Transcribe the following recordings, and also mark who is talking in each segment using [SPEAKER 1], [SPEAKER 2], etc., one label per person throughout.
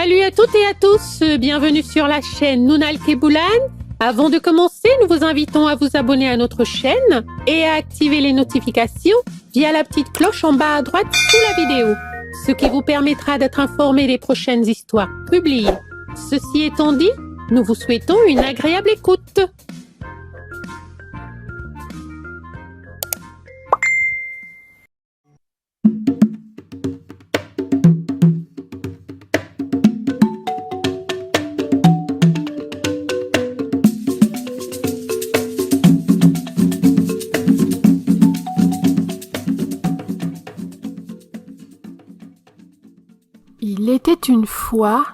[SPEAKER 1] Salut à toutes et à tous, bienvenue sur la chaîne Nounal Keboulan. Avant de commencer, nous vous invitons à vous abonner à notre chaîne et à activer les notifications via la petite cloche en bas à droite sous la vidéo, ce qui vous permettra d'être informé des prochaines histoires publiées. Ceci étant dit, nous vous souhaitons une agréable écoute.
[SPEAKER 2] Il était une fois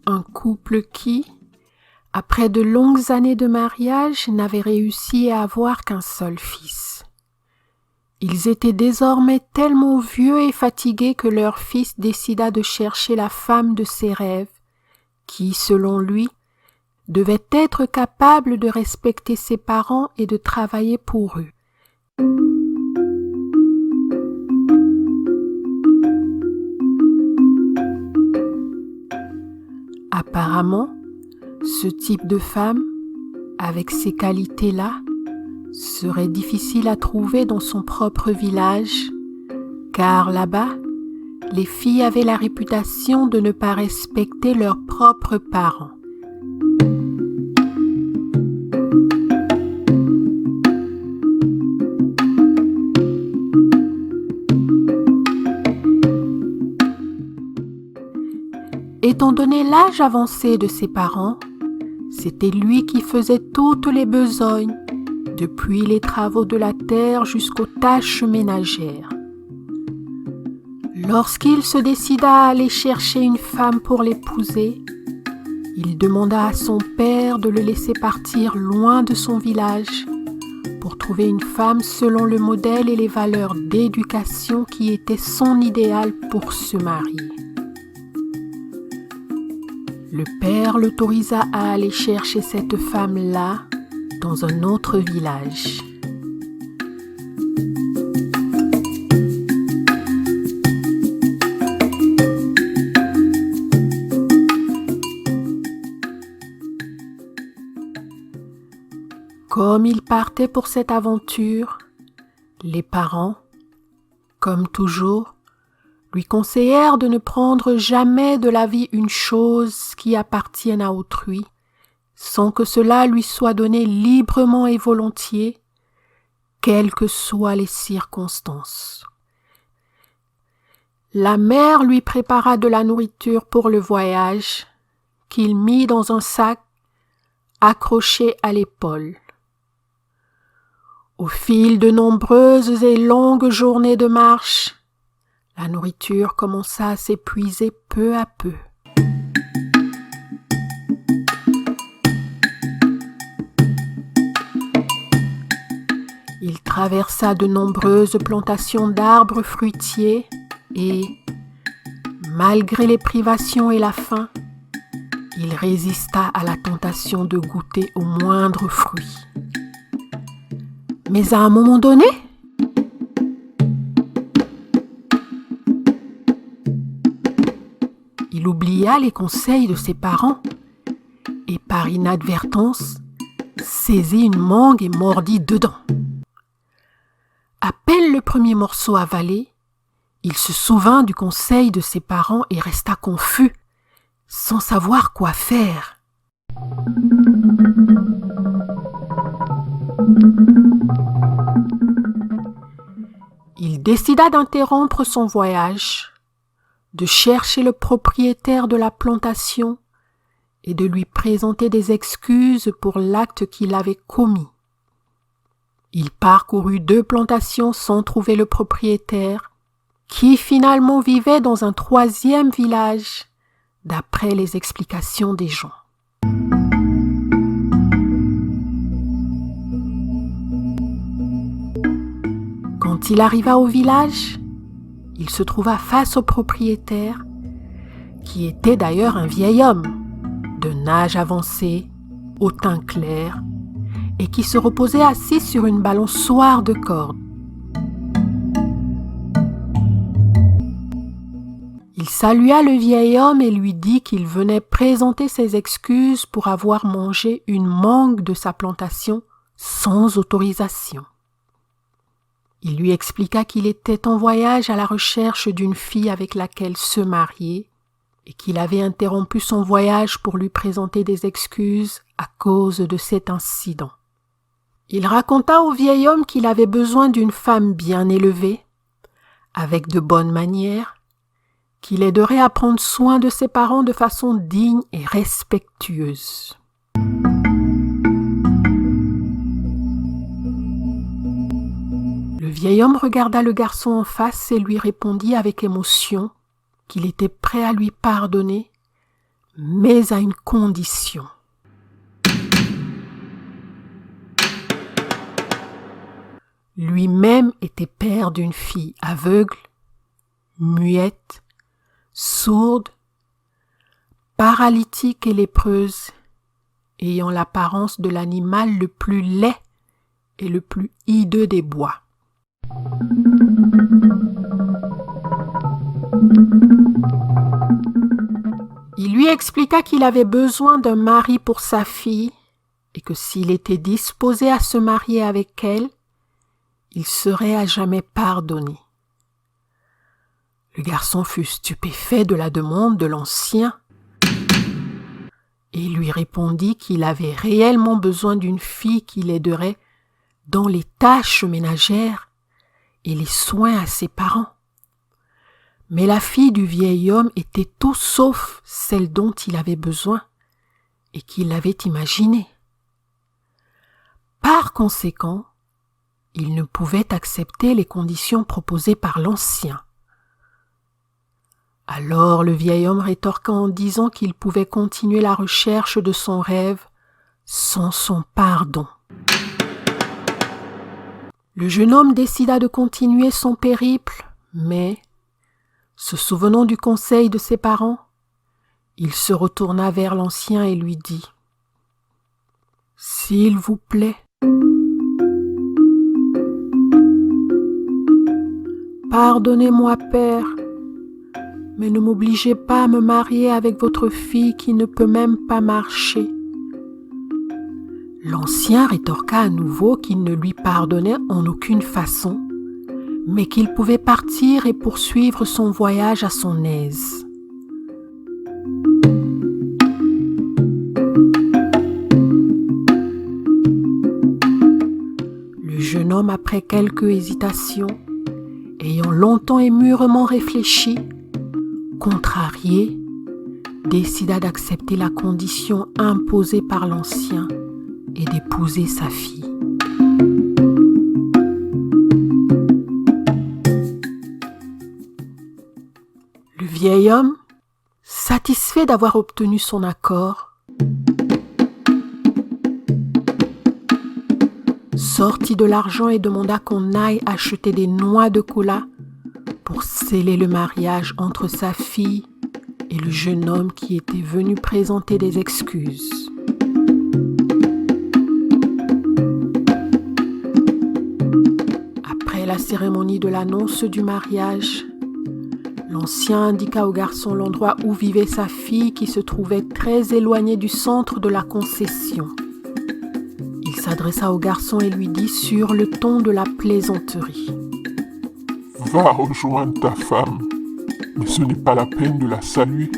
[SPEAKER 2] un couple qui, après de longues années de mariage, n'avait réussi à avoir qu'un seul fils. Ils étaient désormais tellement vieux et fatigués que leur fils décida de chercher la femme de ses rêves, qui, selon lui, devait être capable de respecter ses parents et de travailler pour eux. Apparemment, ce type de femme, avec ces qualités-là, serait difficile à trouver dans son propre village, car là-bas, les filles avaient la réputation de ne pas respecter leurs propres parents. Étant donné l'âge avancé de ses parents, c'était lui qui faisait toutes les besognes, depuis les travaux de la terre jusqu'aux tâches ménagères. Lorsqu'il se décida à aller chercher une femme pour l'épouser, il demanda à son père de le laisser partir loin de son village pour trouver une femme selon le modèle et les valeurs d'éducation qui étaient son idéal pour se marier. Le père l'autorisa à aller chercher cette femme-là dans un autre village. Comme il partait pour cette aventure, les parents, comme toujours, lui conseillèrent de ne prendre jamais de la vie une chose qui appartienne à autrui, sans que cela lui soit donné librement et volontiers, quelles que soient les circonstances. La mère lui prépara de la nourriture pour le voyage, qu'il mit dans un sac accroché à l'épaule. Au fil de nombreuses et longues journées de marche, la nourriture commença à s'épuiser peu à peu. Il traversa de nombreuses plantations d'arbres fruitiers et, malgré les privations et la faim, il résista à la tentation de goûter au moindre fruit. Mais à un moment donné, il oublia les conseils de ses parents et par inadvertance saisit une mangue et mordit dedans. À peine le premier morceau avalé, il se souvint du conseil de ses parents et resta confus, sans savoir quoi faire. Il décida d'interrompre son voyage, de chercher le propriétaire de la plantation et de lui présenter des excuses pour l'acte qu'il avait commis. Il parcourut 2 plantations sans trouver le propriétaire, qui finalement vivait dans un 3e village, d'après les explications des gens. Quand il arriva au village, il se trouva face au propriétaire, qui était d'ailleurs un vieil homme, d'un âge avancé, au teint clair, et qui se reposait assis sur une balançoire de corde. Il salua le vieil homme et lui dit qu'il venait présenter ses excuses pour avoir mangé une mangue de sa plantation sans autorisation. Il lui expliqua qu'il était en voyage à la recherche d'une fille avec laquelle se marier et qu'il avait interrompu son voyage pour lui présenter des excuses à cause de cet incident. Il raconta au vieil homme qu'il avait besoin d'une femme bien élevée, avec de bonnes manières, qui l'aiderait à prendre soin de ses parents de façon digne et respectueuse. Le vieil homme regarda le garçon en face et lui répondit avec émotion qu'il était prêt à lui pardonner, mais à une condition. Lui-même était père d'une fille aveugle, muette, sourde, paralytique et lépreuse, ayant l'apparence de l'animal le plus laid et le plus hideux des bois. Il lui expliqua qu'il avait besoin d'un mari pour sa fille et que s'il était disposé à se marier avec elle, il serait à jamais pardonné. Le garçon fut stupéfait de la demande de l'ancien et lui répondit qu'il avait réellement besoin d'une fille qui l'aiderait dans les tâches ménagères et les soins à ses parents. Mais la fille du vieil homme était tout sauf celle dont il avait besoin et qu'il avait imaginée. Par conséquent, il ne pouvait accepter les conditions proposées par l'ancien. Alors le vieil homme rétorqua en disant qu'il pouvait continuer la recherche de son rêve sans son pardon. Le jeune homme décida de continuer son périple, mais, se souvenant du conseil de ses parents, il se retourna vers l'ancien et lui dit « S'il vous plaît, pardonnez-moi, père, mais ne m'obligez pas à me marier avec votre fille qui ne peut même pas marcher. » L'ancien rétorqua à nouveau qu'il ne lui pardonnait en aucune façon, mais qu'il pouvait partir et poursuivre son voyage à son aise. Le jeune homme, après quelques hésitations, ayant longtemps et mûrement réfléchi, contrarié, décida d'accepter la condition imposée par l'ancien et d'épouser sa fille. Le vieil homme, satisfait d'avoir obtenu son accord, sortit de l'argent et demanda qu'on aille acheter des noix de cola pour sceller le mariage entre sa fille et le jeune homme qui était venu présenter des excuses. Après la cérémonie de l'annonce du mariage, l'ancien indiqua au garçon l'endroit où vivait sa fille qui se trouvait très éloigné du centre de la concession. Il s'adressa au garçon et lui dit sur le ton de la plaisanterie: «
[SPEAKER 3] Va rejoindre ta femme, mais ce n'est pas la peine de la saluer,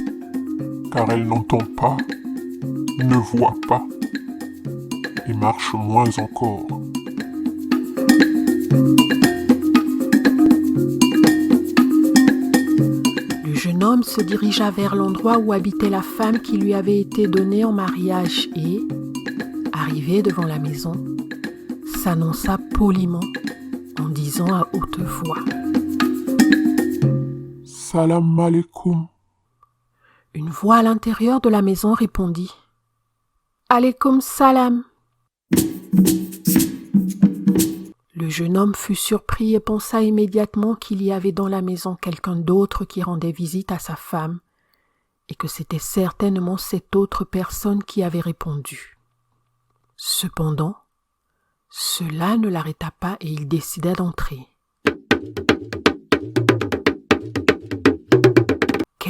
[SPEAKER 3] car elle n'entend pas, ne voit pas et marche moins encore. »
[SPEAKER 2] Le jeune homme se dirigea vers l'endroit où habitait la femme qui lui avait été donnée en mariage et, arrivé devant la maison, s'annonça poliment en disant à haute voix:
[SPEAKER 3] « Salam alaikum. »
[SPEAKER 2] Une voix à l'intérieur de la maison répondit: « Alaikum salam. » Le jeune homme fut surpris et pensa immédiatement qu'il y avait dans la maison quelqu'un d'autre qui rendait visite à sa femme et que c'était certainement cette autre personne qui avait répondu. Cependant, cela ne l'arrêta pas et il décida d'entrer.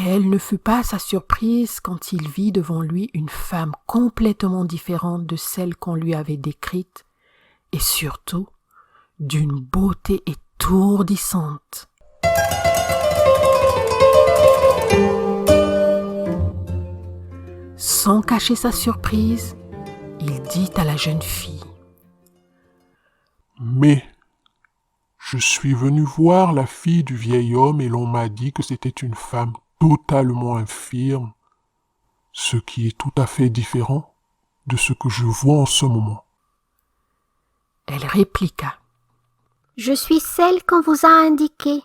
[SPEAKER 2] Quelle ne fut pas sa surprise quand il vit devant lui une femme complètement différente de celle qu'on lui avait décrite, et surtout d'une beauté étourdissante. Sans cacher sa surprise, il dit à la jeune fille:
[SPEAKER 3] « Mais je suis venu voir la fille du vieil homme et l'on m'a dit que c'était une femme totalement infirme, ce qui est tout à fait différent de ce que je vois en ce moment. »
[SPEAKER 2] Elle répliqua:
[SPEAKER 4] « Je suis celle qu'on vous a indiquée. »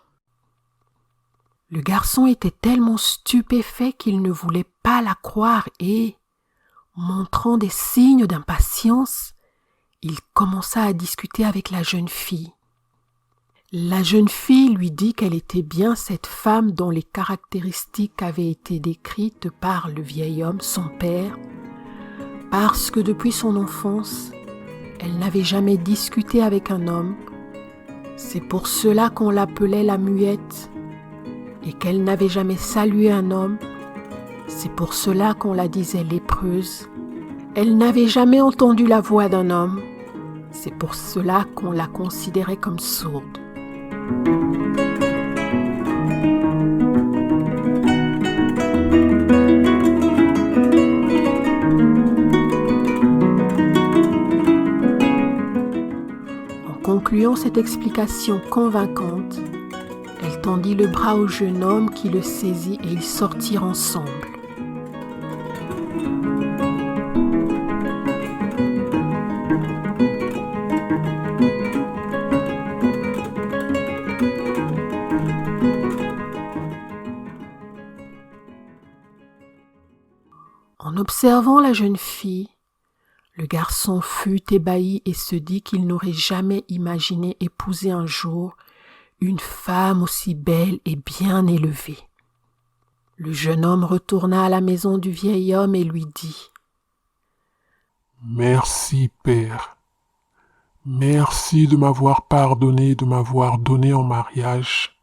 [SPEAKER 2] Le garçon était tellement stupéfait qu'il ne voulait pas la croire et, montrant des signes d'impatience, il commença à discuter avec la jeune fille. La jeune fille lui dit qu'elle était bien cette femme dont les caractéristiques avaient été décrites par le vieil homme, son père, parce que depuis son enfance, elle n'avait jamais discuté avec un homme. C'est pour cela qu'on l'appelait la muette, et qu'elle n'avait jamais salué un homme. C'est pour cela qu'on la disait lépreuse. Elle n'avait jamais entendu la voix d'un homme. C'est pour cela qu'on la considérait comme sourde. En concluant cette explication convaincante, elle tendit le bras au jeune homme qui le saisit et ils sortirent ensemble. En observant la jeune fille, le garçon fut ébahi et se dit qu'il n'aurait jamais imaginé épouser un jour une femme aussi belle et bien élevée. Le jeune homme retourna à la maison du vieil homme et lui dit:
[SPEAKER 3] « Merci, père. Merci de m'avoir pardonné, de m'avoir donné en mariage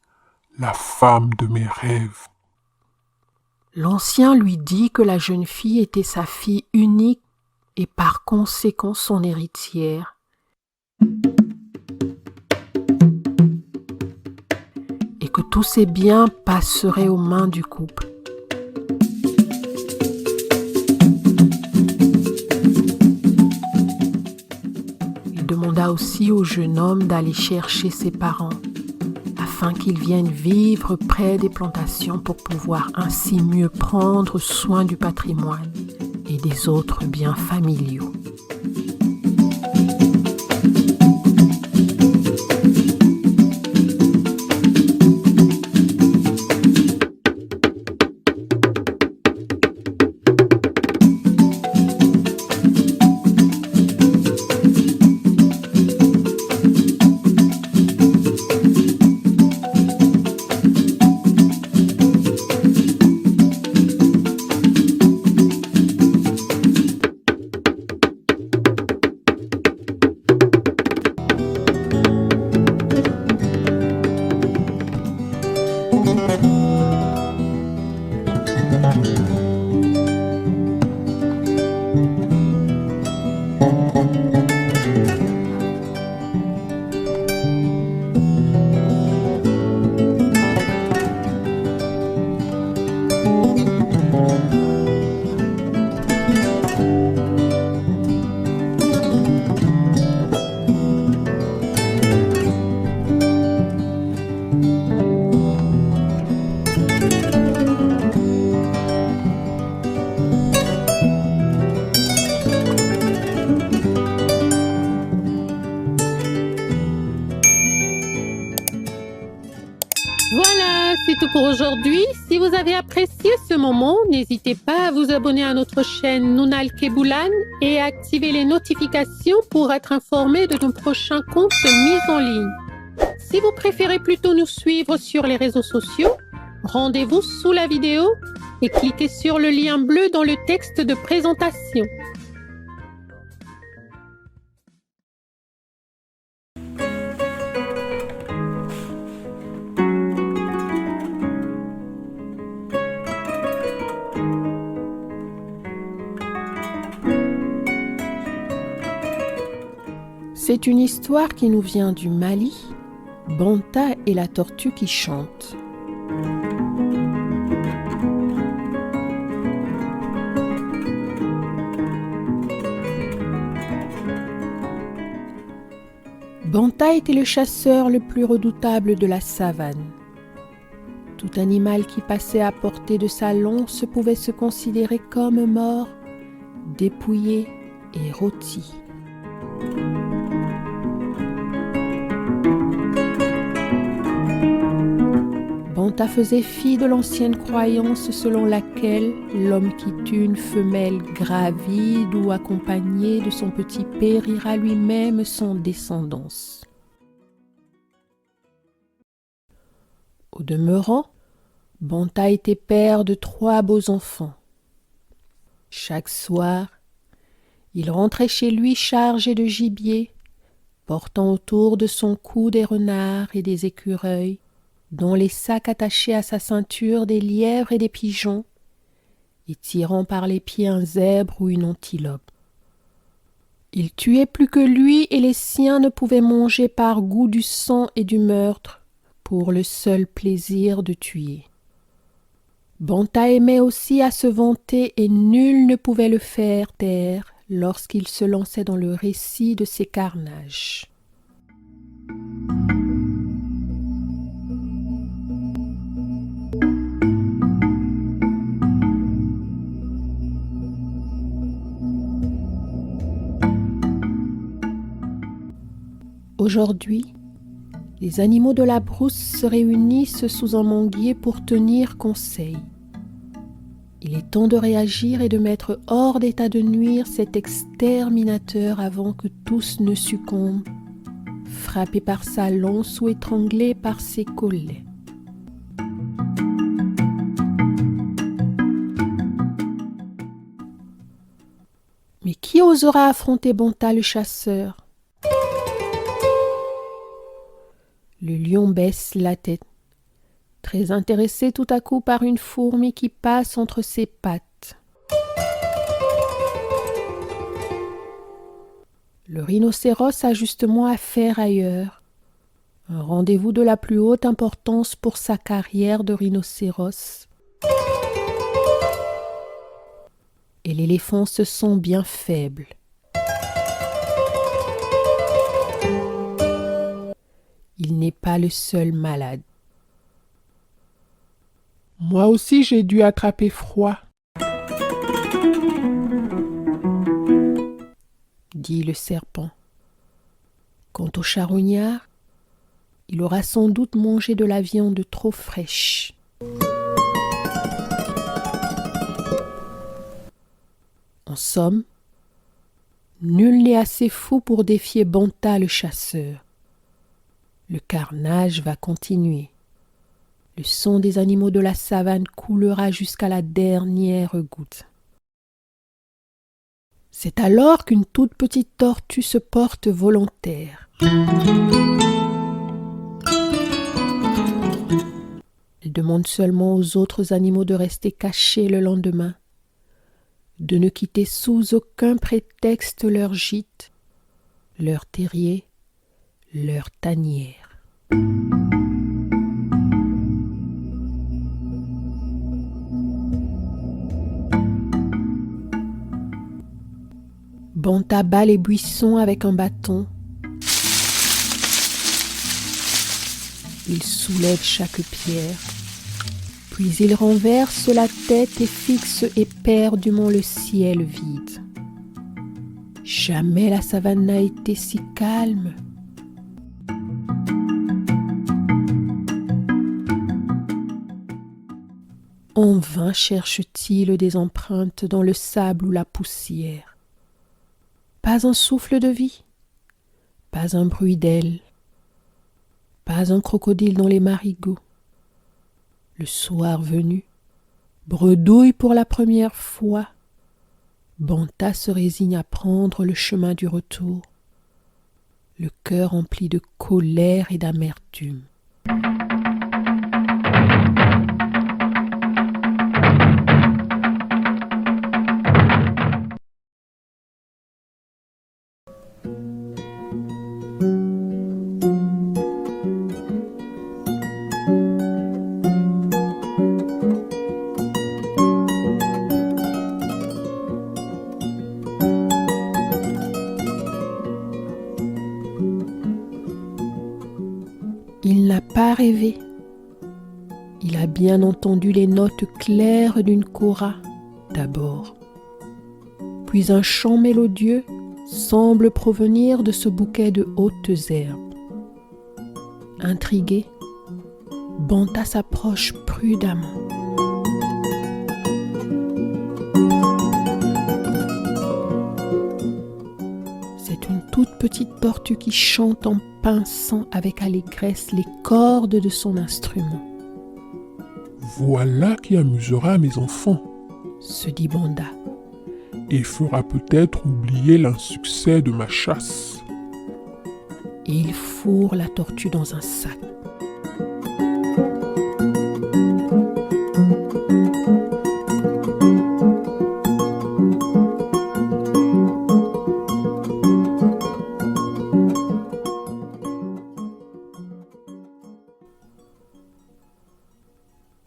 [SPEAKER 3] la femme de mes rêves. »
[SPEAKER 2] L'ancien lui dit que la jeune fille était sa fille unique et par conséquent son héritière. Et que tous ses biens passeraient aux mains du couple. Il demanda aussi au jeune homme d'aller chercher ses parents, afin qu'ils viennent vivre près des plantations pour pouvoir ainsi mieux prendre soin du patrimoine et des autres biens familiaux.
[SPEAKER 1] Voilà, c'est tout pour aujourd'hui. Si vous avez apprécié ce moment, n'hésitez pas à vous abonner à notre chaîne Nounal Keboulan et à activer les notifications pour être informé de nos prochains contes mis en ligne. Si vous préférez plutôt nous suivre sur les réseaux sociaux, rendez-vous sous la vidéo et cliquez sur le lien bleu dans le texte de présentation.
[SPEAKER 2] C'est une histoire qui nous vient du Mali, Banta et la tortue qui chante. Banta était le chasseur le plus redoutable de la savane. Tout animal qui passait à portée de sa lance pouvait se considérer comme mort, dépouillé et rôti. Banta faisait fi de l'ancienne croyance selon laquelle l'homme qui tue une femelle gravide ou accompagné de son petit périra lui-même sans descendance. Au demeurant, Banta était père de 3 beaux enfants. Chaque soir, il rentrait chez lui chargé de gibier, portant autour de son cou des renards et des écureuils, dont les sacs attachaient à sa ceinture des lièvres et des pigeons, et tirant par les pieds un zèbre ou une antilope. Il tuait plus que lui et les siens ne pouvaient manger par goût du sang et du meurtre, pour le seul plaisir de tuer. Banta aimait aussi à se vanter et nul ne pouvait le faire taire lorsqu'il se lançait dans le récit de ses carnages. Aujourd'hui, les animaux de la brousse se réunissent sous un manguier pour tenir conseil. Il est temps de réagir et de mettre hors d'état de nuire cet exterminateur avant que tous ne succombent, frappés par sa lance ou étranglés par ses collets. Mais qui osera affronter Banta le chasseur ? Le lion baisse la tête, très intéressé tout à coup par une fourmi qui passe entre ses pattes. Le rhinocéros a justement affaire ailleurs, un rendez-vous de la plus haute importance pour sa carrière de rhinocéros. Et l'éléphant se sent bien faible. Il n'est pas le seul malade.
[SPEAKER 3] Moi aussi j'ai dû attraper froid,
[SPEAKER 2] dit le serpent. Quant au charognard, il aura sans doute mangé de la viande trop fraîche. En somme, nul n'est assez fou pour défier Banta le chasseur. Le carnage va continuer. Le sang des animaux de la savane coulera jusqu'à la dernière goutte. C'est alors qu'une toute petite tortue se porte volontaire. Elle demande seulement aux autres animaux de rester cachés le lendemain, de ne quitter sous aucun prétexte leur gîte, leur terrier, leur tanière. Banta bat les buissons avec un bâton. Il soulève chaque pierre, puis il renverse la tête et fixe éperdument le ciel vide. Jamais la savane n'a été si calme. En vain cherche-t-il des empreintes dans le sable ou la poussière. Pas un souffle de vie, pas un bruit d'aile, pas un crocodile dans les marigots. Le soir venu, bredouille pour la première fois. Banta se résigne à prendre le chemin du retour, le cœur rempli de colère et d'amertume. pas rêvé. Il a bien entendu les notes claires d'une kora d'abord. Puis un chant mélodieux semble provenir de ce bouquet de hautes herbes. Intrigué, Banta s'approche prudemment. C'est une toute petite tortue qui chante en pinçant avec allégresse les cordes de son instrument.
[SPEAKER 3] Voilà qui amusera mes enfants
[SPEAKER 2] Se dit Banda.
[SPEAKER 3] et fera peut-être oublier l'insuccès de ma chasse.
[SPEAKER 2] Et il fourre la tortue dans un sac.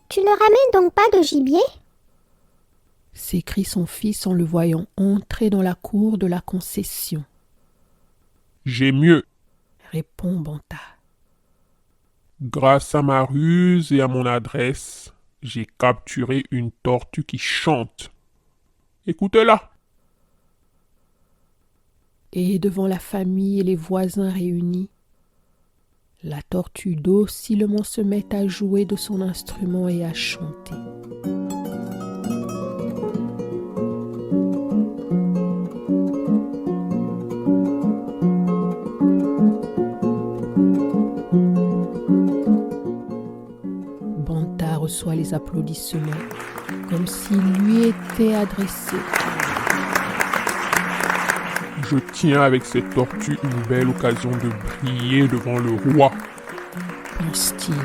[SPEAKER 4] Tu ne ramènes donc pas de gibier?
[SPEAKER 2] S'écrie son fils en le voyant entrer dans la cour de la concession.
[SPEAKER 3] J'ai mieux.
[SPEAKER 2] Répond Banta.
[SPEAKER 3] Grâce à ma ruse et à mon adresse, j'ai capturé une tortue qui chante. Écoutez-la.
[SPEAKER 2] Et devant la famille et les voisins réunis, la tortue docilement se met à jouer de son instrument et à chanter. Banta reçoit les applaudissements comme s'ils lui étaient adressés.
[SPEAKER 3] Je tiens avec cette tortue une belle occasion de briller devant le roi.
[SPEAKER 2] Pense-t-il.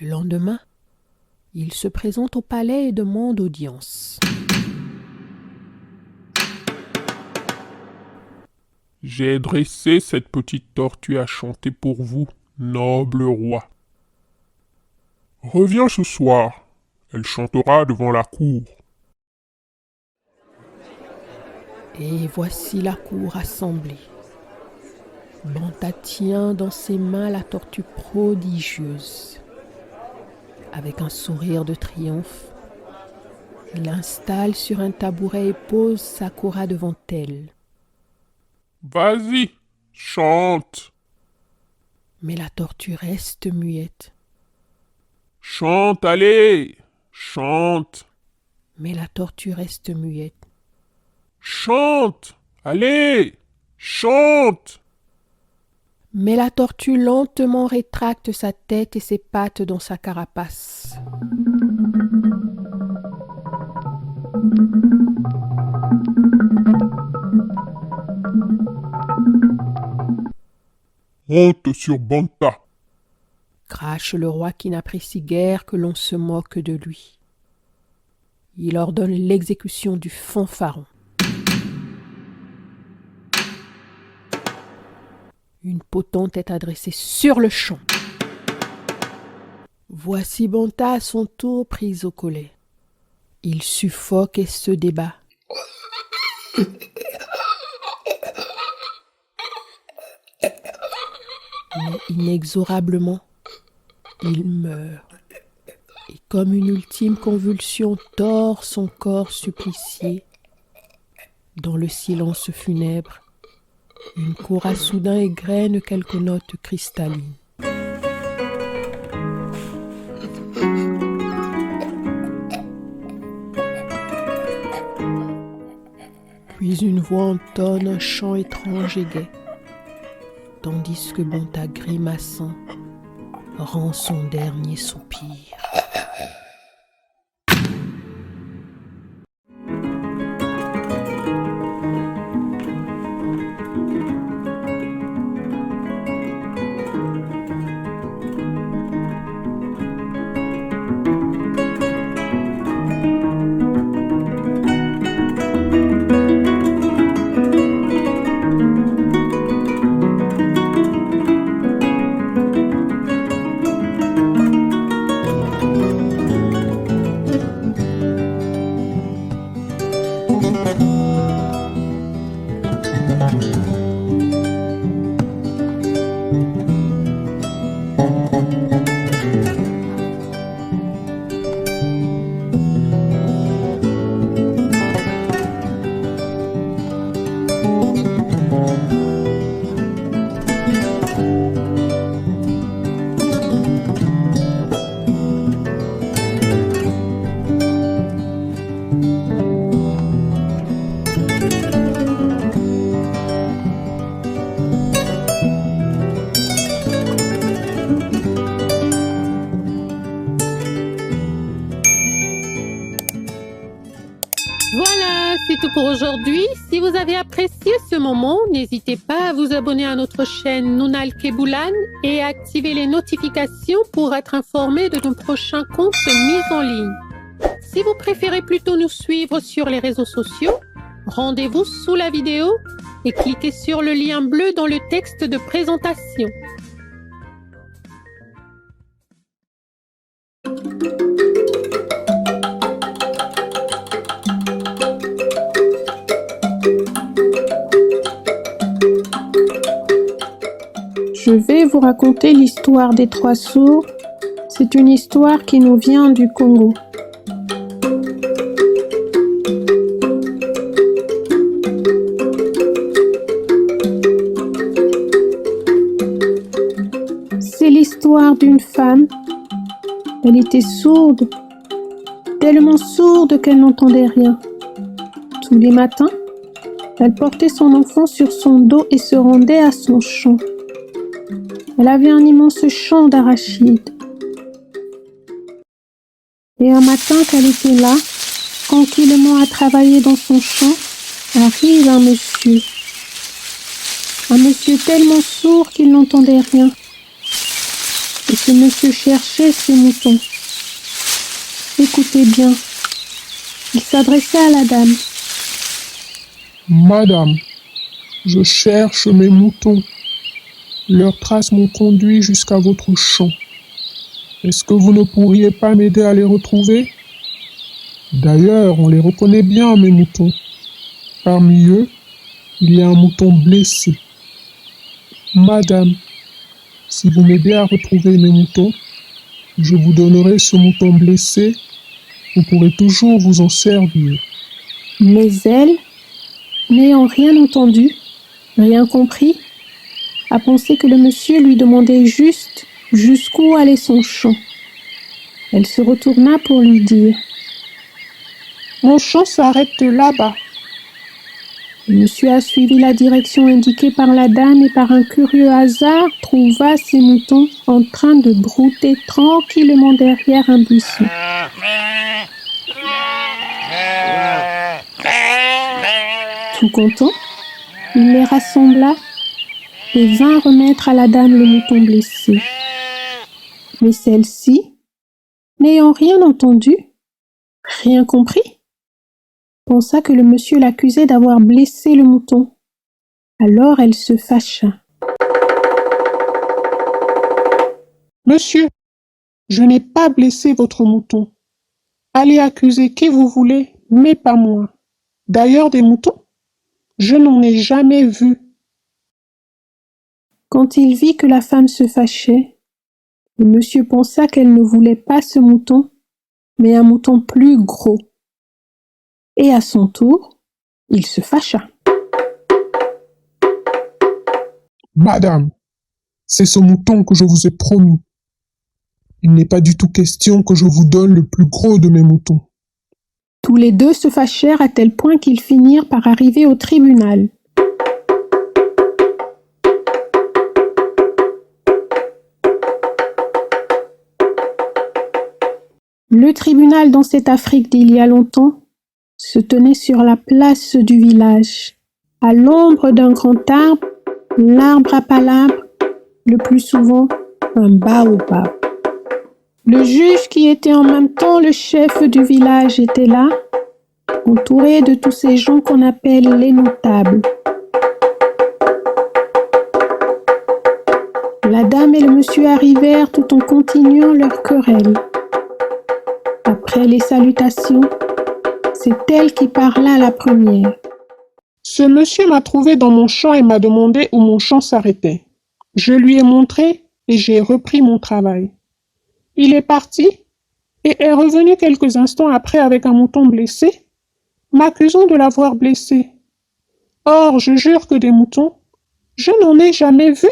[SPEAKER 2] Le lendemain, il se présente au palais et demande audience.
[SPEAKER 3] J'ai dressé cette petite tortue à chanter pour vous, noble roi. Reviens ce soir, elle chantera devant la cour.
[SPEAKER 2] Et voici la cour assemblée. Banta tient dans ses mains la tortue prodigieuse. Avec un sourire de triomphe, il l'installe sur un tabouret et pose sa kora devant elle.
[SPEAKER 3] Vas-y, chante,
[SPEAKER 2] Mais la tortue reste muette.
[SPEAKER 3] chante, allez, chante,
[SPEAKER 2] Mais la tortue reste muette.
[SPEAKER 3] chante, allez, chante.
[SPEAKER 2] Mais la tortue lentement rétracte sa tête et ses pattes dans sa carapace.
[SPEAKER 3] Honte sur Banta.
[SPEAKER 2] Crache le roi qui n'apprécie guère que l'on se moque de lui. Il ordonne l'exécution du fanfaron. Une potente est adressée sur le champ. Voici Banta à son tour pris au collet. Il suffoque et se débat. Mais inexorablement, il meurt. Et comme une ultime convulsion tord son corps supplicié, dans le silence funèbre, une kora soudain égrène quelques notes cristallines. Puis une voix entonne un chant étrange et gai, tandis que Banta grimaçant rend son dernier soupir.
[SPEAKER 1] Voilà, c'est tout pour aujourd'hui. Si vous avez apprécié ce moment, n'hésitez pas à vous abonner à notre chaîne Nounal Keboulan et à activer les notifications pour être informé de nos prochains contes mis en ligne. Si vous préférez plutôt nous suivre sur les réseaux sociaux, rendez-vous sous la vidéo et cliquez sur le lien bleu dans le texte de présentation.
[SPEAKER 5] Je vais vous raconter l'histoire des trois sourds. C'est une histoire qui nous vient du Congo. C'est l'histoire d'une femme. Elle était sourde, tellement sourde qu'elle n'entendait rien. Tous les matins, elle portait son enfant sur son dos et se rendait à son champ. Elle avait un immense champ d'arachides. Et un matin qu'elle était là, tranquillement à travailler dans son champ, arrive un monsieur. Un monsieur tellement sourd qu'il n'entendait rien. Et ce monsieur cherchait ses moutons. Écoutez bien. Il s'adressait à la dame.
[SPEAKER 3] Madame, je cherche mes moutons. Leurs traces m'ont conduit jusqu'à votre champ. Est-ce que vous ne pourriez pas m'aider à les retrouver? D'ailleurs, on les reconnaît bien, mes moutons. Parmi eux, il y a un mouton blessé. Madame, si vous m'aidez à retrouver mes moutons, je vous donnerai ce mouton blessé. Vous pourrez toujours vous en servir.
[SPEAKER 5] Mais elle, n'ayant rien entendu, rien compris, a pensé que le monsieur lui demandait juste jusqu'où allait son champ. Elle se retourna pour lui dire « Mon champ s'arrête là-bas. » Le monsieur a suivi la direction indiquée par la dame et par un curieux hasard trouva ses moutons en train de brouter tranquillement derrière un buisson. Tout content, il les rassembla et vint remettre à la dame le mouton blessé. Mais celle-ci, n'ayant rien entendu, rien compris, pensa que le monsieur l'accusait d'avoir blessé le mouton. Alors elle se fâcha.
[SPEAKER 6] « Monsieur, je n'ai pas blessé votre mouton. Allez accuser qui vous voulez, mais pas moi. D'ailleurs, des moutons, je n'en ai jamais vu. »
[SPEAKER 5] Quand il vit que la femme se fâchait, le monsieur pensa qu'elle ne voulait pas ce mouton, mais un mouton plus gros. Et à son tour, il se fâcha.
[SPEAKER 3] « Madame, c'est ce mouton que je vous ai promis. Il n'est pas du tout question que je vous donne le plus gros de mes moutons. »
[SPEAKER 5] Tous les deux se fâchèrent à tel point qu'ils finirent par arriver au tribunal. Le tribunal dans cette Afrique d'il y a longtemps se tenait sur la place du village, à l'ombre d'un grand arbre, l'arbre à palabres, le plus souvent un baobab. Le juge qui était en même temps le chef du village était là, entouré de tous ces gens qu'on appelle les notables. La dame et le monsieur arrivèrent tout en continuant leur querelle. Après les salutations, c'est elle qui parla la première.
[SPEAKER 6] « Ce monsieur m'a trouvé dans mon champ et m'a demandé où mon champ s'arrêtait. Je lui ai montré et j'ai repris mon travail. Il est parti et est revenu quelques instants après avec un mouton blessé, m'accusant de l'avoir blessé. Or, je jure que des moutons, je n'en ai jamais vu.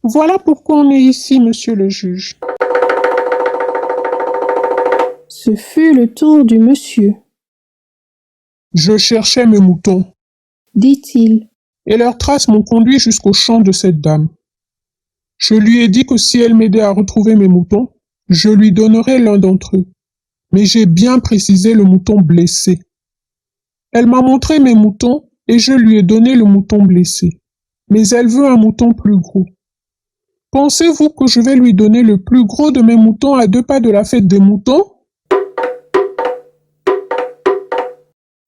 [SPEAKER 6] Voilà pourquoi on est ici, monsieur le juge. »
[SPEAKER 5] Ce fut le tour du monsieur.
[SPEAKER 3] « Je cherchais mes moutons,
[SPEAKER 5] dit-il,
[SPEAKER 3] et leurs traces m'ont conduit jusqu'au champ de cette dame. Je lui ai dit que si elle m'aidait à retrouver mes moutons, je lui donnerais l'un d'entre eux. Mais j'ai bien précisé le mouton blessé.
[SPEAKER 6] Elle m'a montré mes moutons et je lui ai donné le mouton blessé. Mais elle veut un mouton plus gros. Pensez-vous que je vais lui donner le plus gros de mes moutons à 2 pas de la fête des moutons?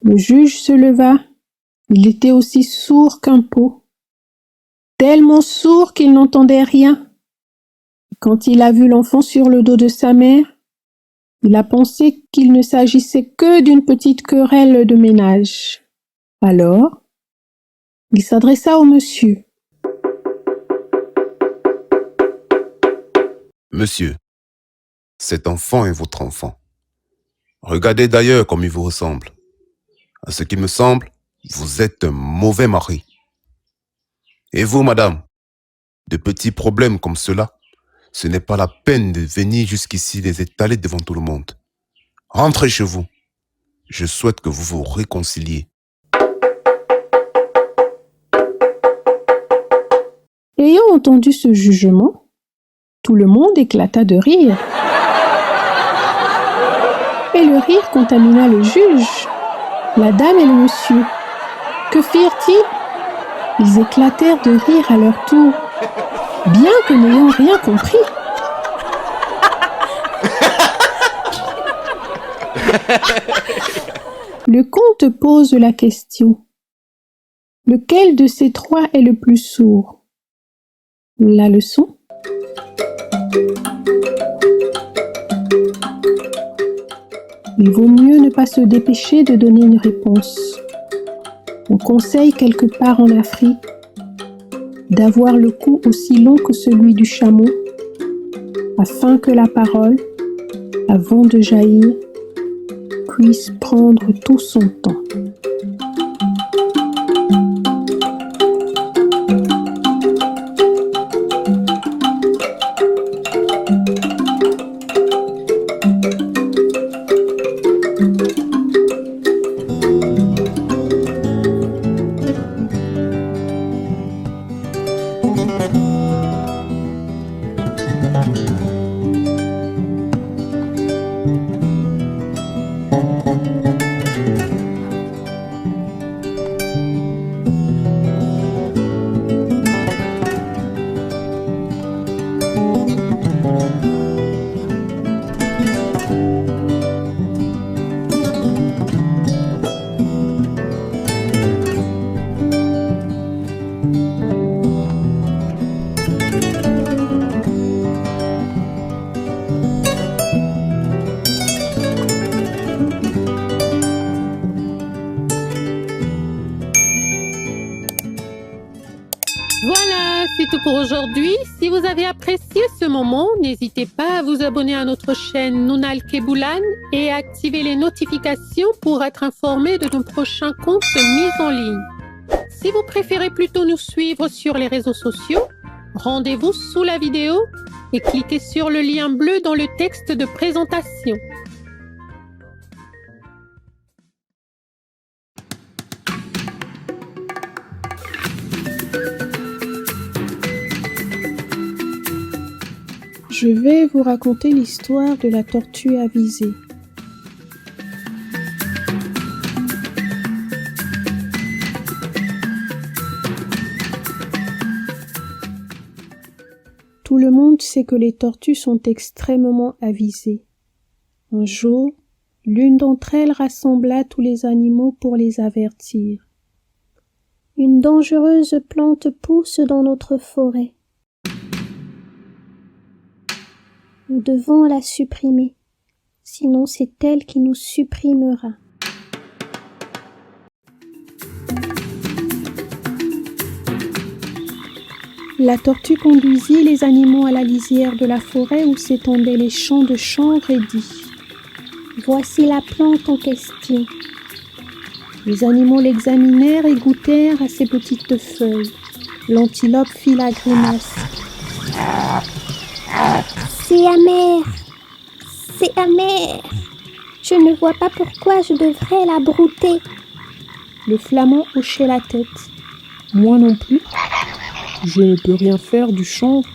[SPEAKER 5] Le juge se leva. Il était aussi sourd qu'un pot. Tellement sourd qu'il n'entendait rien. Quand il a vu l'enfant sur le dos de sa mère, il a pensé qu'il ne s'agissait que d'une petite querelle de ménage. Alors, il s'adressa au monsieur.
[SPEAKER 7] Monsieur, cet enfant est votre enfant. Regardez d'ailleurs comme il vous ressemble. À ce qui me semble, vous êtes un mauvais mari. Et vous, madame, de petits problèmes comme cela, ce n'est pas la peine de venir jusqu'ici les étaler devant tout le monde. Rentrez chez vous. Je souhaite que vous vous réconciliez.
[SPEAKER 5] Ayant entendu ce jugement, tout le monde éclata de rire. Et le rire contamina le juge, la dame et le monsieur. Que firent-ils? Ils éclatèrent de rire à leur tour, bien que n'ayant rien compris. Le comte pose la question. Lequel de ces trois est le plus sourd? La leçon? Il vaut mieux ne pas se dépêcher de donner une réponse. On conseille quelque part en Afrique d'avoir le cou aussi long que celui du chameau, afin que la parole, avant de jaillir, puisse prendre tout son temps.
[SPEAKER 1] Voilà, c'est tout pour aujourd'hui. Si vous avez apprécié ce moment, n'hésitez pas à vous abonner à notre chaîne Nounal Keboulan et à activer les notifications pour être informé de nos prochains contes mis en ligne. Si vous préférez plutôt nous suivre sur les réseaux sociaux, rendez-vous sous la vidéo et cliquez sur le lien bleu dans le texte de présentation.
[SPEAKER 5] Je vais vous raconter l'histoire de la tortue avisée. Tout le monde sait que les tortues sont extrêmement avisées. Un jour, l'une d'entre elles rassembla tous les animaux pour les avertir.
[SPEAKER 4] Une dangereuse plante pousse dans notre forêt. Nous devons la supprimer, sinon c'est elle qui nous supprimera.
[SPEAKER 5] La tortue conduisit les animaux à la lisière de la forêt où s'étendaient les champs de chanvre et dit «
[SPEAKER 4] Voici la plante en question. »
[SPEAKER 5] Les animaux l'examinèrent et goûtèrent à ses petites feuilles. L'antilope fit la grimace.
[SPEAKER 4] C'est amer, c'est amer. Je ne vois pas pourquoi je devrais la brouter.
[SPEAKER 5] Le flamand hochait la tête. Moi non plus.
[SPEAKER 6] Je ne peux rien faire du chanvre,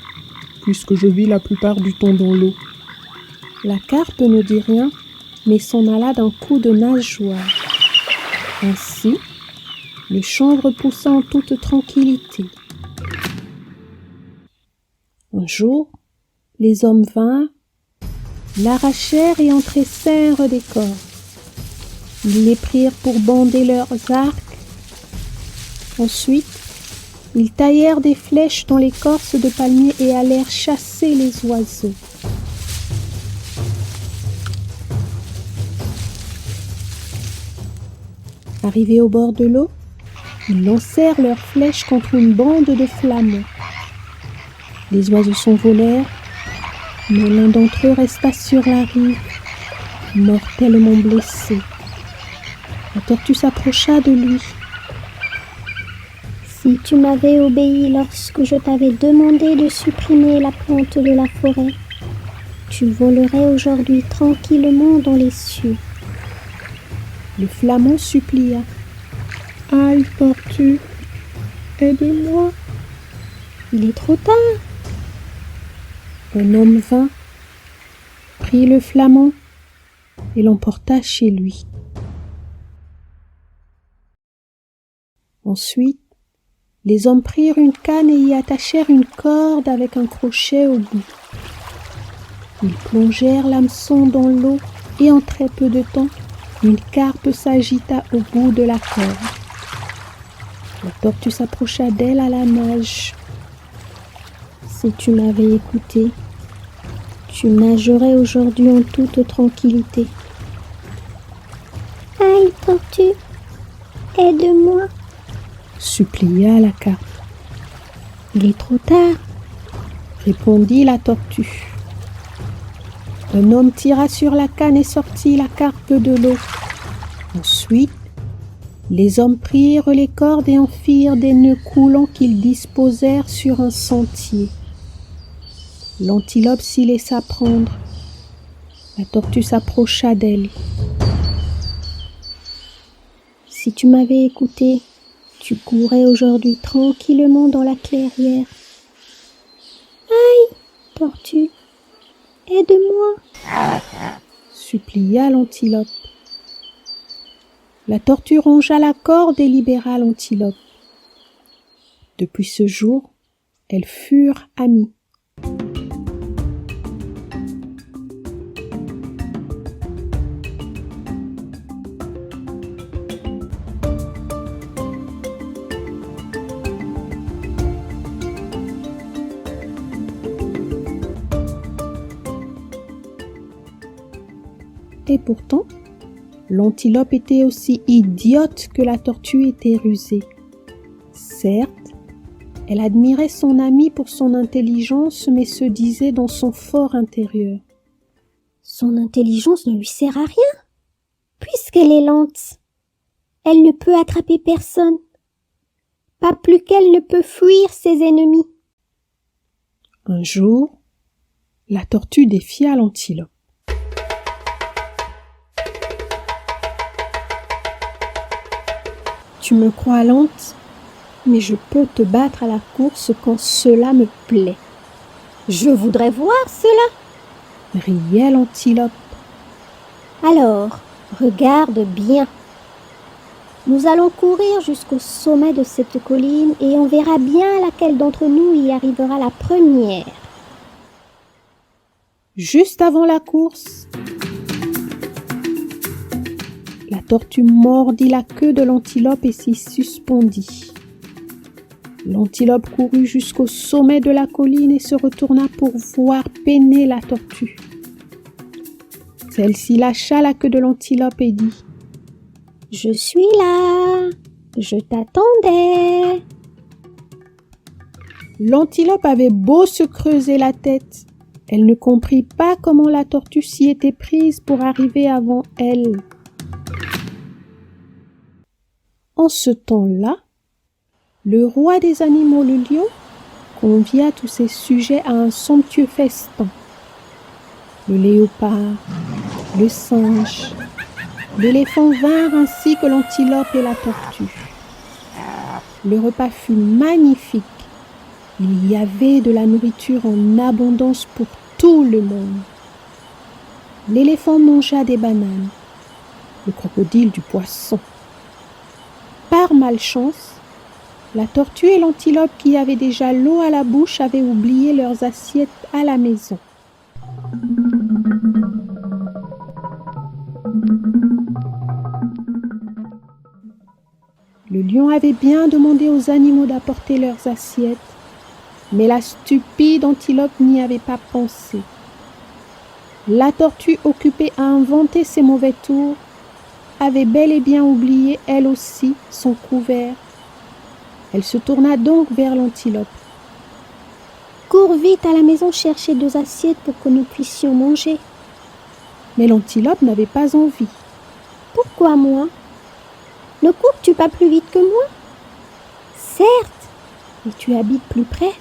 [SPEAKER 6] puisque je vis la plupart du temps dans l'eau.
[SPEAKER 5] La carpe ne dit rien, mais s'en alla d'un coup de nageoire. Ainsi, le chanvre poussa en toute tranquillité. Un jour, les hommes vinrent, l'arrachèrent et en tressèrent des cordes. Ils les prirent pour bander leurs arcs. Ensuite, ils taillèrent des flèches dans l'écorce de palmier et allèrent chasser les oiseaux. Arrivés au bord de l'eau, ils lancèrent leurs flèches contre une bande de flamands. Les oiseaux s'envolèrent, mais l'un d'entre eux resta sur la rive, mortellement blessé. La tortue s'approcha de lui.
[SPEAKER 4] Si tu m'avais obéi lorsque je t'avais demandé de supprimer la plante de la forêt, tu volerais aujourd'hui tranquillement dans les cieux.
[SPEAKER 5] Le flamand supplia. « Aïe, tortue, aide-moi !»
[SPEAKER 4] Il est trop tard.
[SPEAKER 5] Un homme vint, prit le flamand et l'emporta chez lui. Ensuite, les hommes prirent une canne et y attachèrent une corde avec un crochet au bout. Ils plongèrent l'hameçon dans l'eau et en très peu de temps, une carpe s'agita au bout de la corde. La tortue s'approcha d'elle à la nage.
[SPEAKER 4] Si tu m'avais écouté, tu nagerais aujourd'hui en toute tranquillité. Aïe, tortue, aide-moi,
[SPEAKER 5] supplia la carpe.
[SPEAKER 4] Il est trop tard,
[SPEAKER 5] répondit la tortue. Un homme tira sur la canne et sortit la carpe de l'eau. Ensuite, les hommes prirent les cordes et en firent des nœuds coulants qu'ils disposèrent sur un sentier. L'antilope s'y laissa prendre. La tortue s'approcha d'elle.
[SPEAKER 4] Si tu m'avais écouté, tu courrais aujourd'hui tranquillement dans la clairière. Aïe, tortue, aide-moi,
[SPEAKER 5] supplia l'antilope. La tortue rongea la corde et libéra l'antilope. Depuis ce jour, elles furent amies. Et pourtant, l'antilope était aussi idiote que la tortue était rusée. Certes, elle admirait son amie pour son intelligence, mais se disait dans son fort intérieur:
[SPEAKER 4] son intelligence ne lui sert à rien, puisqu'elle est lente. Elle ne peut attraper personne, pas plus qu'elle ne peut fuir ses ennemis.
[SPEAKER 5] Un jour, la tortue défia l'antilope. Tu me crois lente, mais je peux te battre à la course quand cela me plaît.
[SPEAKER 4] Je voudrais voir cela,
[SPEAKER 5] riait l'antilope.
[SPEAKER 4] Alors, regarde bien. Nous allons courir jusqu'au sommet de cette colline et on verra bien laquelle d'entre nous y arrivera la première.
[SPEAKER 5] Juste avant la course, la tortue mordit la queue de l'antilope et s'y suspendit. L'antilope courut jusqu'au sommet de la colline et se retourna pour voir peiner la tortue. Celle-ci lâcha la queue de l'antilope et dit:
[SPEAKER 4] « Je suis là, je t'attendais. »
[SPEAKER 5] L'antilope avait beau se creuser la tête, elle ne comprit pas comment la tortue s'y était prise pour arriver avant elle. En ce temps-là, le roi des animaux, le lion, convia tous ses sujets à un somptueux festin. Le léopard, le singe, l'éléphant vinrent ainsi que l'antilope et la tortue. Le repas fut magnifique. Il y avait de la nourriture en abondance pour tout le monde. L'éléphant mangea des bananes, le crocodile du poisson, malchance, la tortue et l'antilope qui avaient déjà l'eau à la bouche avaient oublié leurs assiettes à la maison. Le lion avait bien demandé aux animaux d'apporter leurs assiettes, mais la stupide antilope n'y avait pas pensé. La tortue, occupée à inventer ses mauvais tours, avait bel et bien oublié, elle aussi, son couvert. Elle se tourna donc vers l'antilope.
[SPEAKER 4] « Cours vite à la maison chercher 2 assiettes pour que nous puissions manger. »
[SPEAKER 5] Mais l'antilope n'avait pas envie.
[SPEAKER 4] « Pourquoi moi? Ne cours-tu pas plus vite que moi? » ?»« Certes, mais tu habites plus près. »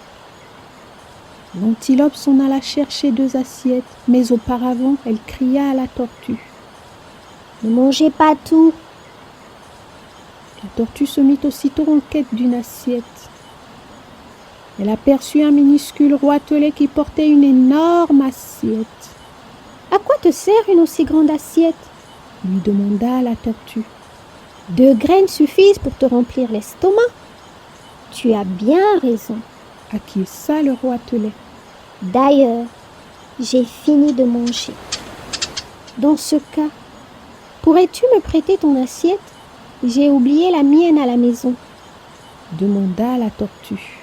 [SPEAKER 5] L'antilope s'en alla chercher 2 assiettes, mais auparavant, elle cria à la tortue.
[SPEAKER 4] « Ne mangez pas tout. »
[SPEAKER 5] La tortue se mit aussitôt en quête d'une assiette. Elle aperçut un minuscule roitelet qui portait une énorme assiette.
[SPEAKER 4] « À quoi te sert une aussi grande assiette? »
[SPEAKER 5] lui demanda la tortue.
[SPEAKER 4] « 2 graines suffisent pour te remplir l'estomac. » « Tu as bien raison. »
[SPEAKER 5] acquiesça le roitelet.
[SPEAKER 4] « D'ailleurs, j'ai fini de manger. Dans ce cas, pourrais-tu me prêter ton assiette? J'ai oublié la mienne à la maison. »
[SPEAKER 5] demanda la tortue.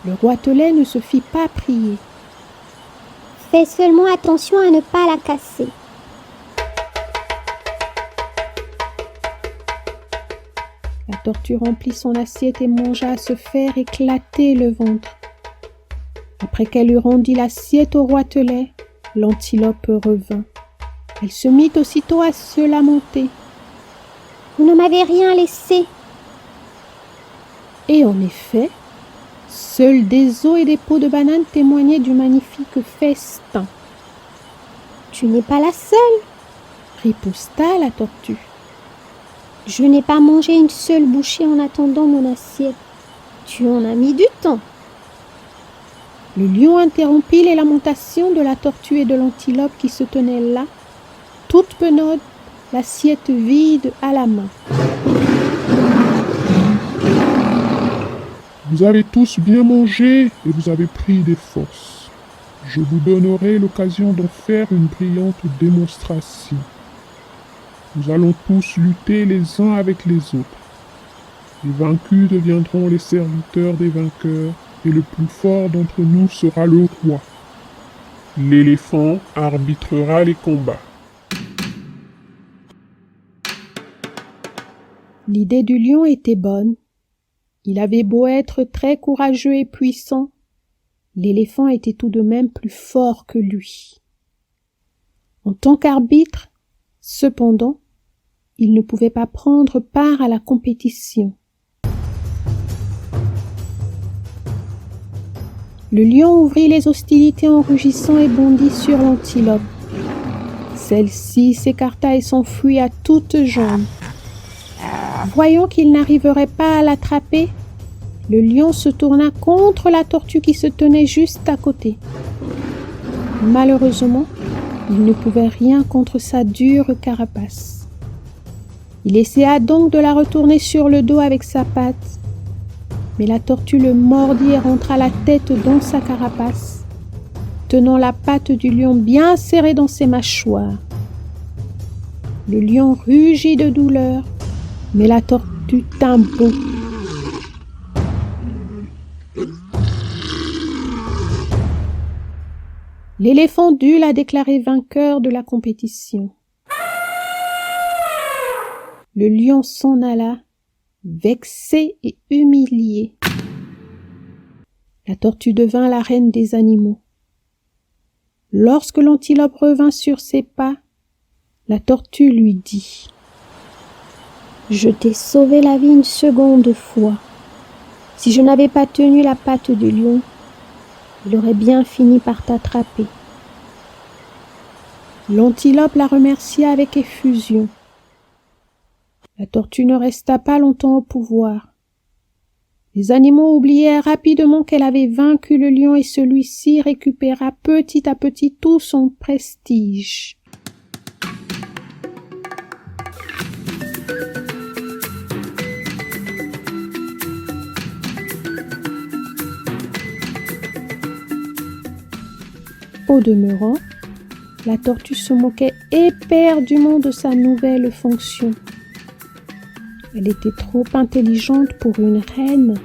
[SPEAKER 5] Le roitelet ne se fit pas prier.
[SPEAKER 4] « Fais seulement attention à ne pas la casser. »
[SPEAKER 5] La tortue remplit son assiette et mangea à se faire éclater le ventre. Après qu'elle eut rendu l'assiette au roitelet, l'antilope revint. Elle se mit aussitôt à se lamenter.
[SPEAKER 4] « Vous ne m'avez rien laissé. »
[SPEAKER 5] Et en effet, seuls des os et des peaux de banane témoignaient du magnifique festin.
[SPEAKER 4] « Tu n'es pas la seule, »
[SPEAKER 5] riposta la tortue.
[SPEAKER 4] « Je n'ai pas mangé une seule bouchée en attendant mon assiette. Tu en as mis du temps. »
[SPEAKER 5] Le lion interrompit les lamentations de la tortue et de l'antilope qui se tenaient là, toute penaude, l'assiette vide à la main.
[SPEAKER 3] « Vous avez tous bien mangé et vous avez pris des forces. Je vous donnerai l'occasion d'en faire une brillante démonstration. Nous allons tous lutter les uns avec les autres. Les vaincus deviendront les serviteurs des vainqueurs et le plus fort d'entre nous sera le roi. L'éléphant arbitrera les combats. »
[SPEAKER 5] L'idée du lion était bonne. Il avait beau être très courageux et puissant, l'éléphant était tout de même plus fort que lui. En tant qu'arbitre, cependant, il ne pouvait pas prendre part à la compétition. Le lion ouvrit les hostilités en rugissant et bondit sur l'antilope. Celle-ci s'écarta et s'enfuit à toutes jambes. Voyant qu'il n'arriverait pas à l'attraper, le lion se tourna contre la tortue qui se tenait juste à côté. Malheureusement, il ne pouvait rien contre sa dure carapace. Il essaya donc de la retourner sur le dos avec sa patte, mais la tortue le mordit et rentra la tête dans sa carapace, tenant la patte du lion bien serrée dans ses mâchoires. Le lion rugit de douleur, mais la tortue tint bon. L'éléphant dut la déclarer vainqueur de la compétition. Le lion s'en alla, vexé et humilié. La tortue devint la reine des animaux. Lorsque l'antilope revint sur ses pas, la tortue lui dit : «
[SPEAKER 4] Je t'ai sauvé la vie une seconde fois. Si je n'avais pas tenu la patte du lion, il aurait bien fini par t'attraper. »
[SPEAKER 5] L'antilope la remercia avec effusion. La tortue ne resta pas longtemps au pouvoir. Les animaux oublièrent rapidement qu'elle avait vaincu le lion et celui-ci récupéra petit à petit tout son prestige. Au demeurant, la tortue se moquait éperdument de sa nouvelle fonction. Elle était trop intelligente pour une reine.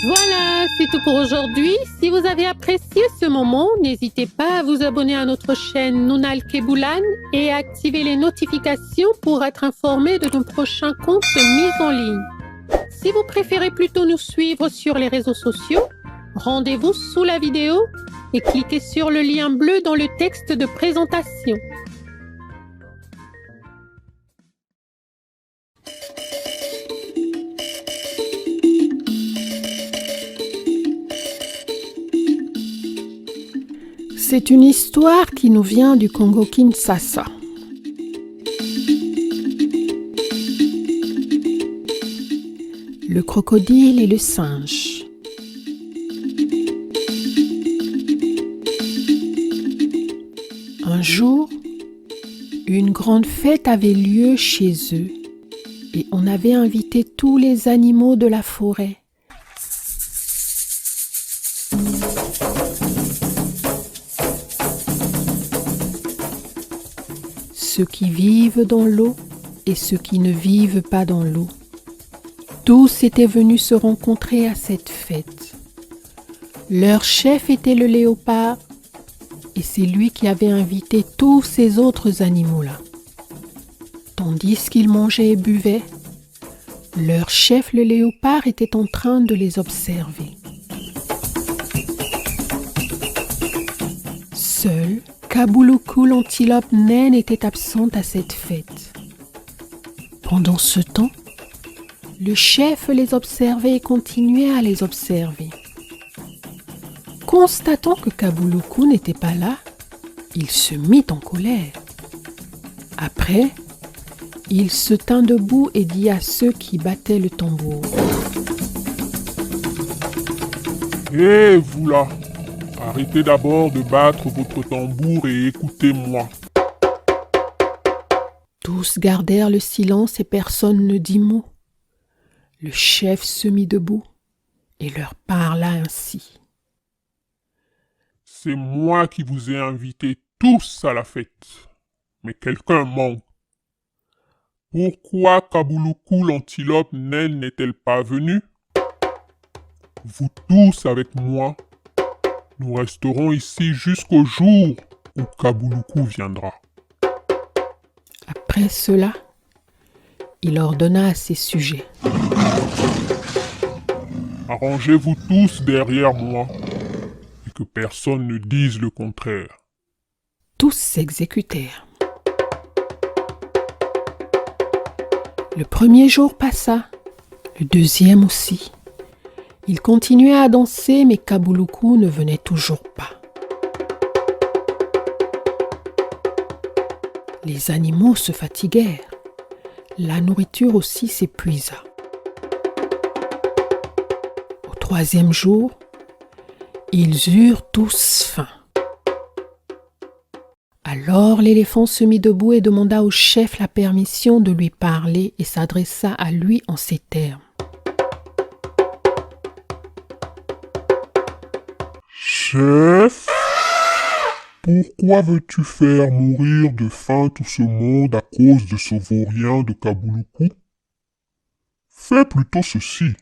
[SPEAKER 1] Voilà, c'est tout pour aujourd'hui. Si vous avez apprécié ce moment, n'hésitez pas à vous abonner à notre chaîne Nounal Keboulan et à activer les notifications pour être informé de nos prochains contes mis en ligne. Si vous préférez plutôt nous suivre sur les réseaux sociaux, rendez-vous sous la vidéo et cliquez sur le lien bleu dans le texte de présentation.
[SPEAKER 2] C'est une histoire qui nous vient du Congo-Kinshasa. Le crocodile et le singe. Un jour, une grande fête avait lieu chez eux et on avait invité tous les animaux de la forêt. Ceux qui vivent dans l'eau et ceux qui ne vivent pas dans l'eau. Tous étaient venus se rencontrer à cette fête. Leur chef était le léopard et c'est lui qui avait invité tous ces autres animaux-là. Tandis qu'ils mangeaient et buvaient, leur chef le léopard était en train de les observer. Seul, Kaboulou l'antilope naine était absente à cette fête. Pendant ce temps, le chef les observait et continuait à les observer. Constatant que Kaboulou n'était pas là, il se mit en colère. Après, il se tint debout et dit à ceux qui battaient le tambour.
[SPEAKER 3] « Hé, vous là! Arrêtez d'abord de battre votre tambour et écoutez-moi. »
[SPEAKER 2] Tous gardèrent le silence et personne ne dit mot. Le chef se mit debout et leur parla ainsi.
[SPEAKER 3] « C'est moi qui vous ai invités tous à la fête, mais quelqu'un manque. Pourquoi Kaboulou l'antilope naine n'est-elle pas venue? Vous tous avec moi, nous resterons ici jusqu'au jour où Kaboulou viendra. »
[SPEAKER 2] Après cela, il ordonna à ses sujets.
[SPEAKER 3] « Arrangez-vous tous derrière moi et que personne ne dise le contraire. »
[SPEAKER 2] Tous s'exécutèrent. Le premier jour passa, le deuxième aussi. Ils continuaient à danser, mais Kaboulou ne venait toujours pas. Les animaux se fatiguèrent. La nourriture aussi s'épuisa. Au troisième jour, ils eurent tous faim. Alors l'éléphant se mit debout et demanda au chef la permission de lui parler et s'adressa à lui en ces termes.
[SPEAKER 3] Chef, pourquoi veux-tu faire mourir de faim tout ce monde à cause de ce vaurien de Kaboulou? Fais plutôt ceci.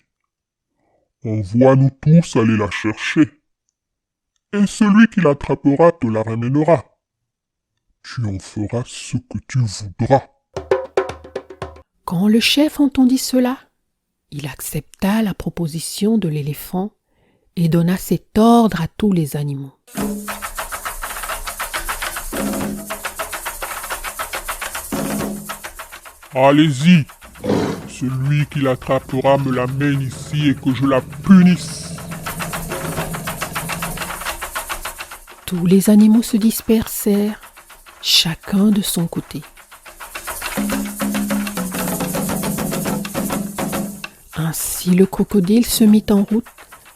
[SPEAKER 3] Envoie-nous tous aller la chercher. Et celui qui l'attrapera te la ramènera. Tu en feras ce que tu voudras.
[SPEAKER 2] Quand le chef entendit cela, il accepta la proposition de l'éléphant et donna cet ordre à tous les animaux.
[SPEAKER 3] Allez-y. Celui qui l'attrapera me l'amène ici et que je la punisse.
[SPEAKER 2] Tous les animaux se dispersèrent, chacun de son côté. Ainsi le crocodile se mit en route,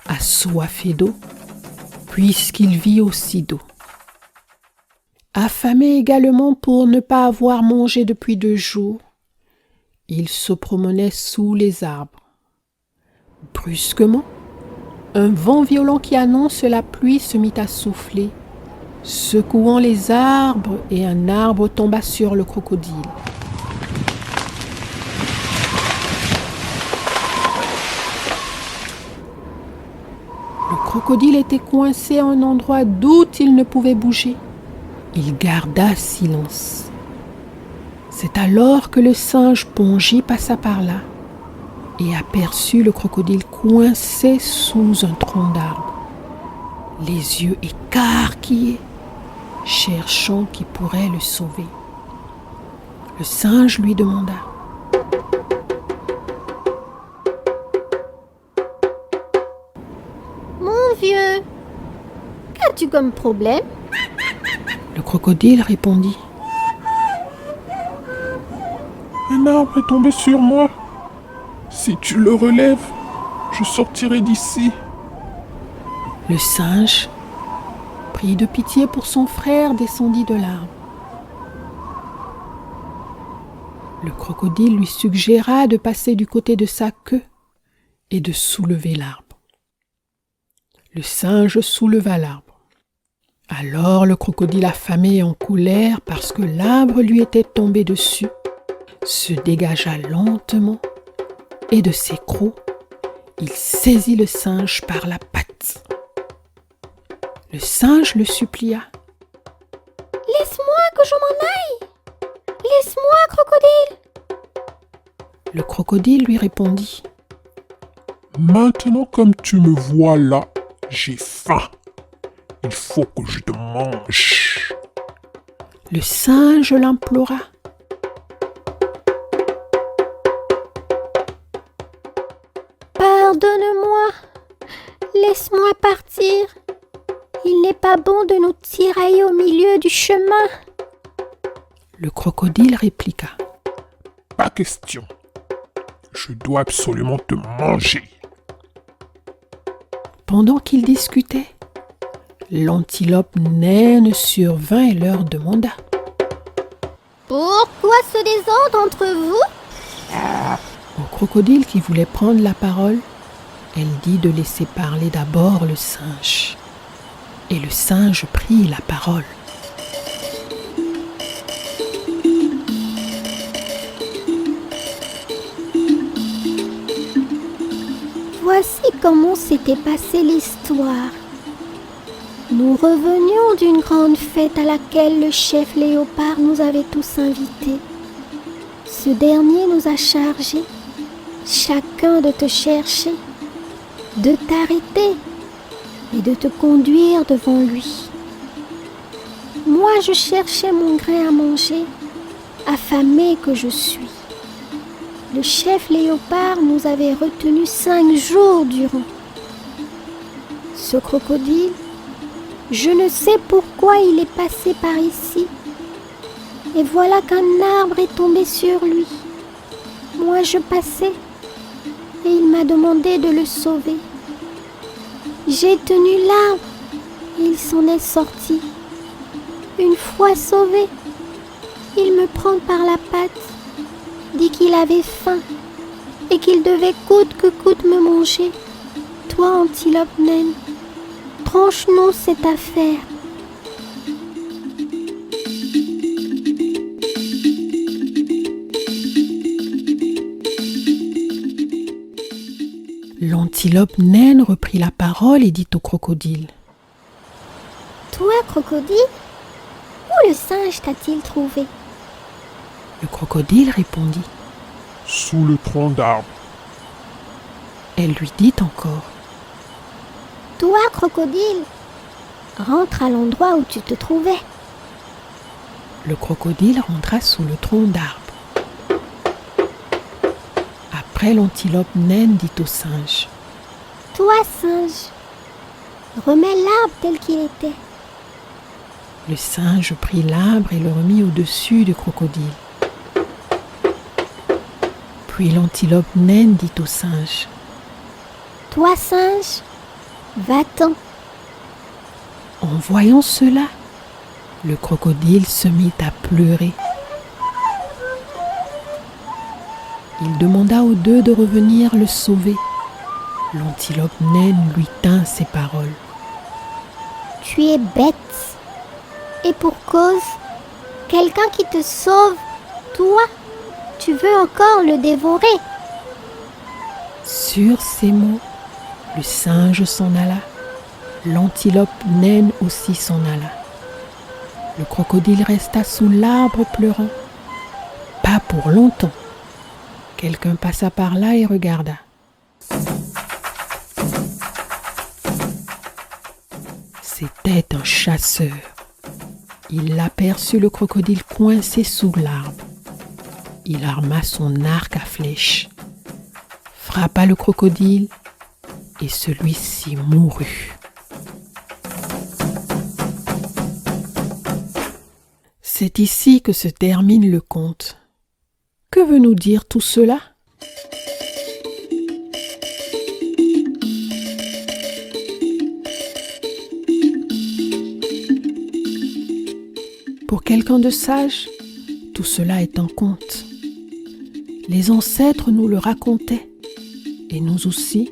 [SPEAKER 2] assoiffé d'eau, puisqu'il vit aussi d'eau. Affamé également pour ne pas avoir mangé depuis 2 jours, il se promenait sous les arbres. Brusquement, un vent violent qui annonce la pluie se mit à souffler, secouant les arbres, et un arbre tomba sur le crocodile. Le crocodile était coincé à un endroit d'où il ne pouvait bouger. Il garda silence. C'est alors que le singe Pongi passa par là et aperçut le crocodile coincé sous un tronc d'arbre, les yeux écarquillés, cherchant qui pourrait le sauver. Le singe lui demanda:
[SPEAKER 4] Mon vieux, qu'as-tu comme problème?
[SPEAKER 2] Le crocodile répondit:
[SPEAKER 3] Un arbre est tombé sur moi. Si tu le relèves, je sortirai d'ici.
[SPEAKER 2] Le singe, pris de pitié pour son frère, descendit de l'arbre. Le crocodile lui suggéra de passer du côté de sa queue et de soulever l'arbre. Le singe souleva l'arbre. Alors le crocodile, affamé et en colère parce que l'arbre lui était tombé dessus, se dégagea lentement et de ses crocs, il saisit le singe par la patte. Le singe le supplia:
[SPEAKER 4] Laisse-moi que je m'en aille! Laisse-moi, crocodile!
[SPEAKER 2] Le crocodile lui répondit:
[SPEAKER 3] Maintenant, comme tu me vois là, j'ai faim. Il faut que je te mange.
[SPEAKER 2] Le singe l'implora:
[SPEAKER 4] Pardonne-moi, laisse-moi partir. Il n'est pas bon de nous tirailler au milieu du chemin.
[SPEAKER 2] Le crocodile répliqua:
[SPEAKER 3] Pas question. Je dois absolument te manger.
[SPEAKER 2] Pendant qu'ils discutaient, l'antilope naine survint et leur demanda:
[SPEAKER 4] Pourquoi ce désordre entre vous?
[SPEAKER 2] Au crocodile qui voulait prendre la parole, elle dit de laisser parler d'abord le singe. Et le singe prit la parole.
[SPEAKER 4] Voici comment s'était passée l'histoire. Nous revenions d'une grande fête à laquelle le chef Léopard nous avait tous invités. Ce dernier nous a chargés, chacun de te chercher, de t'arrêter et de te conduire devant lui. Moi, je cherchais mon grain à manger, affamé que je suis. Le chef Léopard nous avait retenus 5 jours durant. Ce crocodile, je ne sais pourquoi il est passé par ici. Et voilà qu'un arbre est tombé sur lui. Moi, je passais et il m'a demandé de le sauver. J'ai tenu l'arbre et il s'en est sorti. Une fois sauvé, il me prend par la patte, dit qu'il avait faim et qu'il devait coûte que coûte me manger. Toi, antilope naine, tranche-nous cette affaire.
[SPEAKER 2] L'antilope naine reprit la parole et dit au crocodile.
[SPEAKER 4] Toi, crocodile, où le singe t'a-t-il trouvé?
[SPEAKER 2] Le crocodile répondit.
[SPEAKER 3] Sous le tronc d'arbre.
[SPEAKER 2] Elle lui dit encore.
[SPEAKER 4] Toi, crocodile, rentre à l'endroit où tu te trouvais.
[SPEAKER 2] Le crocodile rentra sous le tronc d'arbre. Après, l'antilope naine dit au singe.
[SPEAKER 4] Toi, singe, remets l'arbre tel qu'il était.
[SPEAKER 2] Le singe prit l'arbre et le remit au-dessus du crocodile. Puis l'antilope naine dit au singe.
[SPEAKER 4] Toi, singe, va-t'en.
[SPEAKER 2] En voyant cela, le crocodile se mit à pleurer. Il demanda aux deux de revenir le sauver. L'antilope naine lui tint ces paroles.
[SPEAKER 4] Tu es bête. Et pour cause, quelqu'un qui te sauve, toi, tu veux encore le dévorer.
[SPEAKER 2] Sur ces mots, le singe s'en alla. L'antilope naine aussi s'en alla. Le crocodile resta sous l'arbre pleurant. Pas pour longtemps. Quelqu'un passa par là et regarda. C'était un chasseur. Il aperçut le crocodile coincé sous l'arbre. Il arma son arc à flèche, frappa le crocodile et celui-ci mourut. C'est ici que se termine le conte. Que veut nous dire tout cela ? Pour quelqu'un de sage, tout cela est un conte. Les ancêtres nous le racontaient, et nous aussi,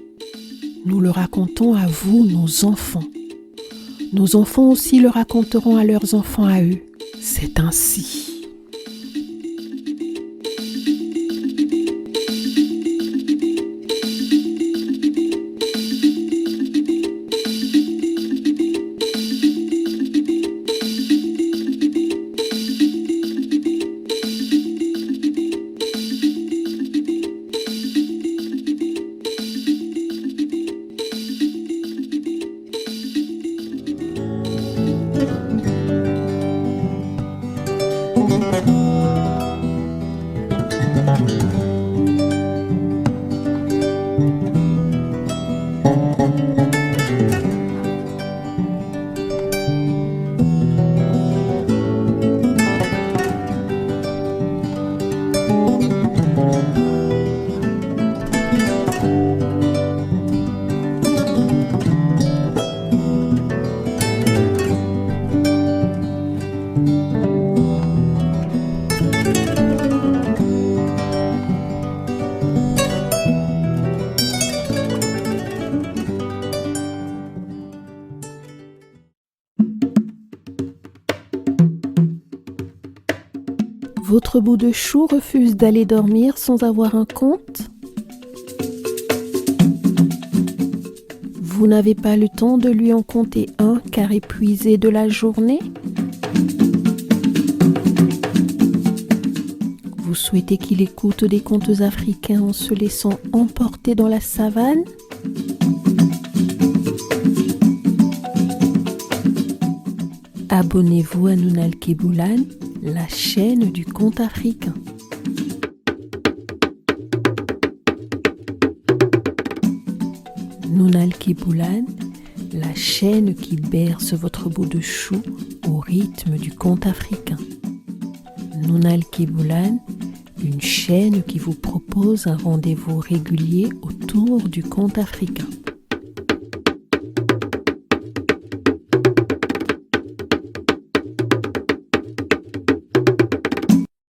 [SPEAKER 2] nous le racontons à vous, nos enfants. Nos enfants aussi le raconteront à leurs enfants à eux. C'est ainsi. Votre bout de chou refuse d'aller dormir sans avoir un conte ? Vous n'avez pas le temps de lui en conter un car épuisé de la journée ? Vous souhaitez qu'il écoute des contes africains en se laissant emporter dans la savane ? Abonnez-vous à Nounal Keboulan, la chaîne du conte africain. Nounal Keboulan, la chaîne qui berce votre bout de chou au rythme du conte africain. Nounal Keboulan, une chaîne qui vous propose un rendez-vous régulier autour du conte africain.